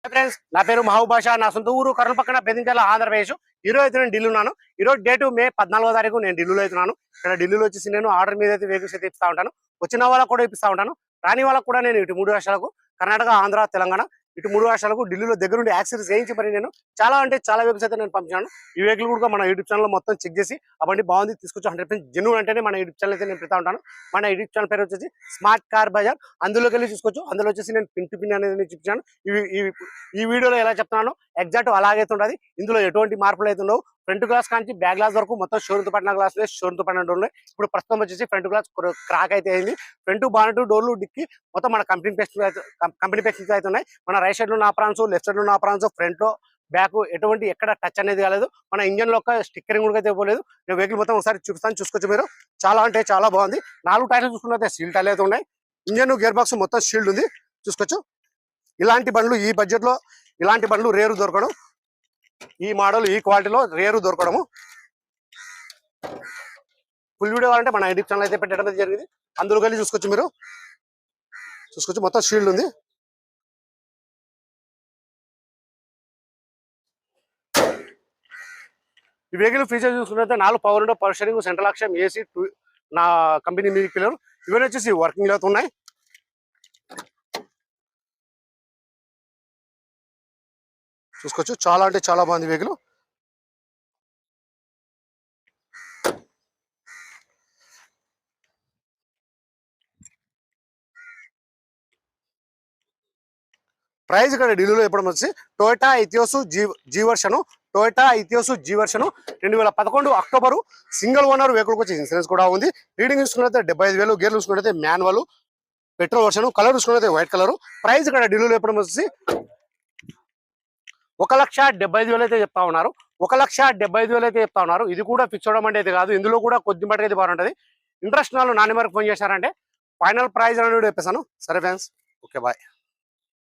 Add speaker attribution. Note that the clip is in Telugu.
Speaker 1: ఫ్రెండ్స్, నా పేరు మహబూబ్ బాషా. నా సొంత ఊరు కర్నూలు పక్కన బెదించర్ల, ఆంధ్రప్రదేశ్. ఈరోజు అయితే నేను ఢిల్లీ ఉన్నాను. ఈరోజు డేటు మే 14వ తారీఖు. నేను ఢిల్లీలో అవుతున్నాను. ఇక్కడ ఢిల్లీలో వచ్చేసి నేను ఆర్డర్ మీద అయితే వెహికల్స్ అయితే ఇస్తా ఉంటాను. వచ్చిన వాళ్ళకు కూడా ఇప్పిస్తా ఉంటాను. రాని వాళ్ళకు కూడా నేను ఇటు 3 రాష్ట్రాలకు, కర్ణాటక, ఆంధ్ర, తెలంగాణ, ఇటు 3 రాష్ట్రాలకు ఢిల్లీలో దగ్గరుండి యాక్సిడెంట్స్ చేయించి మరి నేను చాలా వెహికల్స్ అయితే నేను పంపించాను. ఈ వెహికల్ కూడా మన యూట్యూబ్ ఛానల్ మొత్తం చెక్ చేసి అవండి బాగుంది తీసుకొచ్చి 100% జెన్యూన్ అంటేనే మన యూట్యూబ్ ఛానల్ అయితే నేను పెడతా ఉంటాను. మన యూట్యూబ్ ఛానల్ పేరు వచ్చేసి స్మార్ట్ కార్ బజార్. అందులోకి వెళ్ళి చూసుకోవచ్చు. అందులో వచ్చేసి నేను పిన్ టు పిన్ అనేది చూపించాను. ఈ వీడియోలో ఎలా చెప్తున్నాను ఎగ్జాక్ట్ అలాగే ఉంటుంది. ఇందులో ఎటువంటి మార్పులు అయితే ఉండవు. ఫ్రంట్ గ్లాస్ కానీ బ్యాక్ గ్లాస్ వరకు మొత్తం షోరూమ్ పడిన గ్లాస్ షోరూమ్ పడిన డోర్లు. ఇప్పుడు ప్రస్తుతం వచ్చేసి ఫ్రంట్ గ్లాస్ క్రాక్ అయితే అయింది. ఫ్రంట్ బానెట్ డోర్లు డిక్కి మొత్తం మన కంపెనీ పెక్స్ అయితే ఉన్నాయి. మన రైట్ సైడ్ లో నా ప్రాన్స్, లెఫ్ట్ సైడ్ లో నా ప్రాన్స్, ఫ్రంట్ బ్యాక్ ఎటువంటి ఎక్కడ టచ్ అనేది కాలేదు. మన ఇంజన్ లో ఒక స్టిక్కరింగ్ కూడా అయితే ఇవ్వలేదు. నేను వెహికల్ మొత్తం ఒకసారి చూపిస్తాను, చూసుకోవచ్చు మీరు. చాలా అంటే చాలా బాగుంది. 4 టైర్లు చూసుకున్నట్టే సీల్ టైర్లు అయితే ఉన్నాయి. ఇంజన్ గేర్ బాక్స్ మొత్తం షీల్డ్ ఉంది, చూసుకోవచ్చు. ఇలాంటి బండ్లు ఈ బడ్జెట్ లో ఇలాంటి బండ్లు రేరు దొరకడం. ఈ మోడల్ ఈ క్వాలిటీలో రేరు దొరకడము. ఫుల్ వీడియో కావాలంటే మన యూట్యూబ్ ఛానల్ అయితే పెట్టడం అయితే జరిగింది. అందులోకి వెళ్ళి చూసుకోవచ్చు మీరు. చూసుకోవచ్చు మొత్తం షీల్డ్ ఉంది. ఈ వెహికల్ ఫీచర్ చూసుకున్నట్లయితే 4 power window, power steering, central lock, AC, నా కంపెనీ మ్యూజిక్ ప్లేయర్ ఇవన్నీ వచ్చేసి వర్కింగ్ లో ఉన్నాయి. చూసుకోవచ్చు. చాలా అంటే చాలా బాగుంది వెహికల్. ప్రైస్ ఇక్కడ ఢిల్లీలో చెప్పడం వచ్చి Toyota Etios G version. Toyota Etios G version 2011 October. Single owner vehicle వచ్చి ఇన్సూరెన్స్ కూడా ఉంది. రీడింగ్ చూసుకున్నైతే 75,000. గేర్లు చూసుకున్నైతే మాన్యువల్, పెట్రోల్ వర్షన్. కలర్ చూసుకున్నైతే వైట్ కలర్. ప్రైస్ ఇక్కడ ఢిల్లీలో చెప్పడం వచ్చి 1,75,000 అయితే చెప్తా ఉన్నారు. 1,75,000 అయితే చెప్తా ఉన్నారు. ఇది కూడా ఫిక్స్ అవడం అంటే అయితే కాదు. ఇందులో కూడా కొద్ది మటుకు అయితే బాగుంటుంది. ఇంట్రెస్ట్ వాళ్ళు నా నెంబర్కి ఫోన్ చేశారంటే ఫైనల్ ప్రైస్ అనేది చెప్పేసాను. సరే ఫ్రెండ్స్, ఓకే బాయ్.